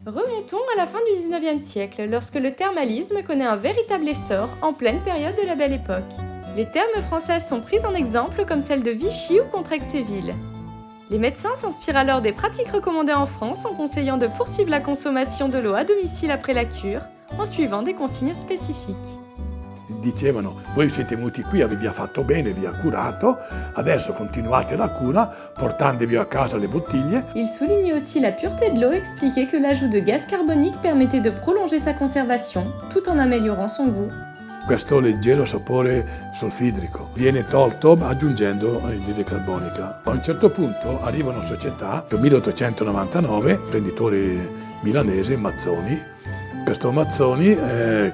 Remontons à la fin du XIXe siècle, lorsque le thermalisme connaît un véritable essor en pleine période de la Belle Époque. Les thermes françaises sont prises en exemple comme celles de Vichy ou Contrexéville. Les médecins s'inspirent alors des pratiques recommandées en France en conseillant de poursuivre la consommation de l'eau à domicile après la cure, en suivant des consignes spécifiques. Dicevano, voi siete venuti qui, vi ha fatto bene, vi ha curato, adesso continuate la cura portandovi a casa le bottiglie. Il soulignait aussi la pureté de l'eau et expliquait que l'ajout de gaz carbonique permettait de prolonger sa conservation, tout en améliorant son goût. Questo leggero sapore solfidrico viene tolto aggiungendo anidride carbonica. A un certo punto arriva una società, nel 1899, imprenditore milanese, Mazzoni. Questo Mazzoni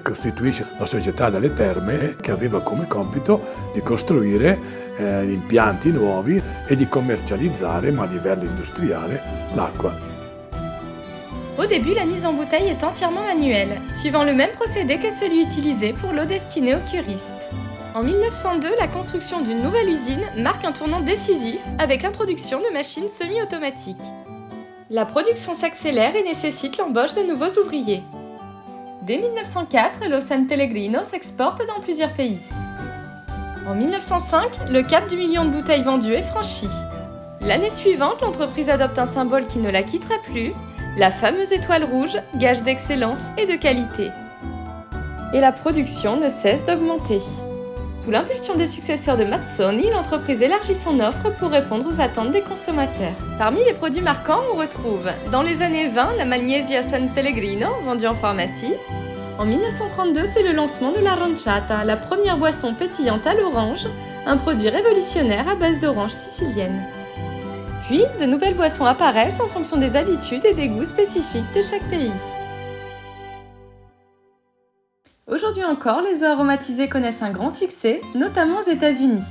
costituisce la società delle terme che aveva come compito di costruire impianti nuovi e di commercializzare, ma a livello industriale, l'acqua. Au début, la mise en bouteille est entièrement manuelle, suivant le même procédé que celui utilisé pour l'eau destinée aux curistes. En 1902, la construction d'une nouvelle usine marque un tournant décisif avec l'introduction de machines semi-automatiques. La production s'accélère et nécessite l'embauche de nouveaux ouvriers. Dès 1904, l'eau San Pellegrino s'exporte dans plusieurs pays. En 1905, le cap du million de bouteilles vendues est franchi. L'année suivante, l'entreprise adopte un symbole qui ne la quittera plus, la fameuse étoile rouge, gage d'excellence et de qualité. Et la production ne cesse d'augmenter. Sous l'impulsion des successeurs de Mazzoni, l'entreprise élargit son offre pour répondre aux attentes des consommateurs. Parmi les produits marquants, on retrouve, dans les années 20, la Magnesia San Pellegrino, vendue en pharmacie. En 1932, c'est le lancement de l'aranciata, la première boisson pétillante à l'orange, un produit révolutionnaire à base d'orange sicilienne. Puis, de nouvelles boissons apparaissent en fonction des habitudes et des goûts spécifiques de chaque pays. Aujourd'hui encore, les eaux aromatisées connaissent un grand succès, notamment aux États-Unis.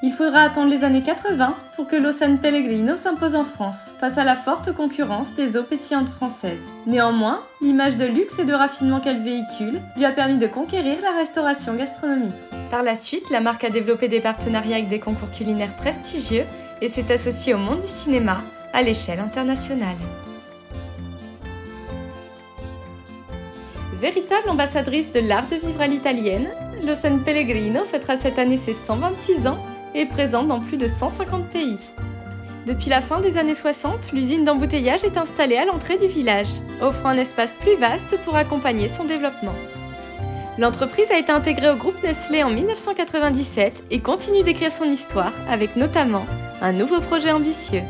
Il faudra attendre les années 80 pour que l'eau San Pellegrino s'impose en France, face à la forte concurrence des eaux pétillantes françaises. Néanmoins, l'image de luxe et de raffinement qu'elle véhicule lui a permis de conquérir la restauration gastronomique. Par la suite, la marque a développé des partenariats avec des concours culinaires prestigieux et s'est associée au monde du cinéma à l'échelle internationale. Véritable ambassadrice de l'art de vivre à l'italienne, l'eau San Pellegrino fêtera cette année ses 126 ans et est présente dans plus de 150 pays. Depuis la fin des années 60, l'usine d'embouteillage est installée à l'entrée du village, offrant un espace plus vaste pour accompagner son développement. L'entreprise a été intégrée au groupe Nestlé en 1997 et continue d'écrire son histoire avec notamment un nouveau projet ambitieux.